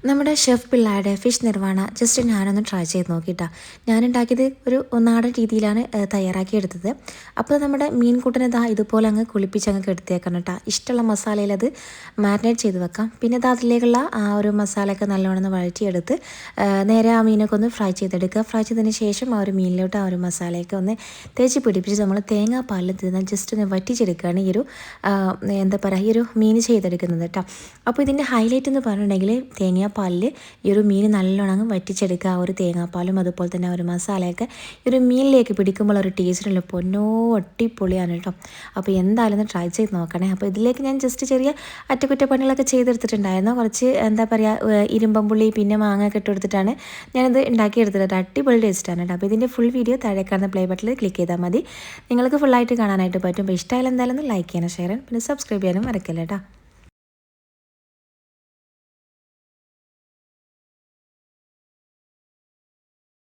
നമ്മുടെ ഷെഫ് പിള്ളയുടെ fish നിർവ്വാണ just ഞാനൊന്ന് ട്രൈ ചെയ്ത് നോക്കിയിട്ടാ. ഞാനുണ്ടാക്കിയത് ഒരു നാടൻ രീതിയിലാണ് തയ്യാറാക്കിയെടുത്തത്. അപ്പോൾ നമ്മുടെ മീൻ കൂട്ടിനെ ഇതുപോലെ അങ്ങ് കുളിപ്പിച്ചങ്ങ് എടുത്തേക്കണം കേട്ടോ. ഇഷ്ടമുള്ള മസാലയിൽ അത് മാരിനേറ്റ് ചെയ്ത് വെക്കാം. പിന്നെ അതിലേക്കുള്ള ആ ഒരു മസാലയൊക്കെ നല്ലോണം വഴറ്റിയെടുത്ത് നേരെ ആ മീനൊക്കെ ഒന്ന് ഫ്രൈ ചെയ്തെടുക്കുക. ഫ്രൈ ചെയ്തതിന് ശേഷം ആ ഒരു മീനിലോട്ട് ആ ഒരു മസാലയൊക്കെ ഒന്ന് തേച്ച് പിടിപ്പിച്ച് നമ്മൾ തേങ്ങാപ്പാലിൽ തിന്നാൽ ജസ്റ്റ് ഒന്ന് വറ്റിച്ചെടുക്കുകയാണ് ഈ ഒരു എന്താ പറയുക ഈ ഒരു മീൻ ചെയ്തെടുക്കുന്നത് കേട്ടോ. അപ്പോൾ ഇതിൻ്റെ ഹൈലൈറ്റ് എന്ന് പറഞ്ഞിട്ടുണ്ടെങ്കിൽ തേങ്ങാപ്പാലിൽ ഈ ഒരു മീൻ നല്ലോണം വറ്റിച്ചെടുക്കുക. ആ ഒരു തേങ്ങാപ്പാലും അതുപോലെ തന്നെ ഒരു മസാലയൊക്കെ ഈ ഒരു മീനിലേക്ക് പിടിക്കുമ്പോൾ ഒരു ടേസ്റ്റുള്ള പൊന്നോ അടിപൊളിയാണ് കേട്ടോ. അപ്പോൾ എന്തായാലും ഒന്ന് ട്രൈ ചെയ്ത് നോക്കണേ. അപ്പോൾ ഇതിലേക്ക് ഞാൻ ജസ്റ്റ് ചെറിയ അറ്റകുറ്റപ്പണികളൊക്കെ ചെയ്തെടുത്തിട്ടുണ്ടായിരുന്നു. കുറച്ച് എന്താ പറയുക ഇരുമ്പമ്പുള്ളി പിന്നെ മാങ്ങ ഒക്കെ ഇട്ടെടുത്തിട്ടാണ് ഞാനിത് ഉണ്ടാക്കിയെടുത്തിട്ട് അടിപൊളി ടേസ്റ്റാണ് കേട്ടോ. അപ്പോൾ ഇതിൻ്റെ ഫുൾ വീഡിയോ താഴെ കാണുന്ന പ്ലേ ബട്ടണിൽ ക്ലിക്ക് ചെയ്താൽ മതി. നിങ്ങൾക്ക് ഫുള്ളായിട്ട് കാണാനായിട്ട് പറ്റും. അപ്പോൾ ഇഷ്ടമായാലും എന്തായാലും ഒന്ന് ലൈക്ക് ചെയ്യാനും ഷെയർ ചെയ്യാനും പിന്നെ സബ്സ്ക്രൈബ് ചെയ്യാനും മറക്കല്ലേ കേട്ടോ.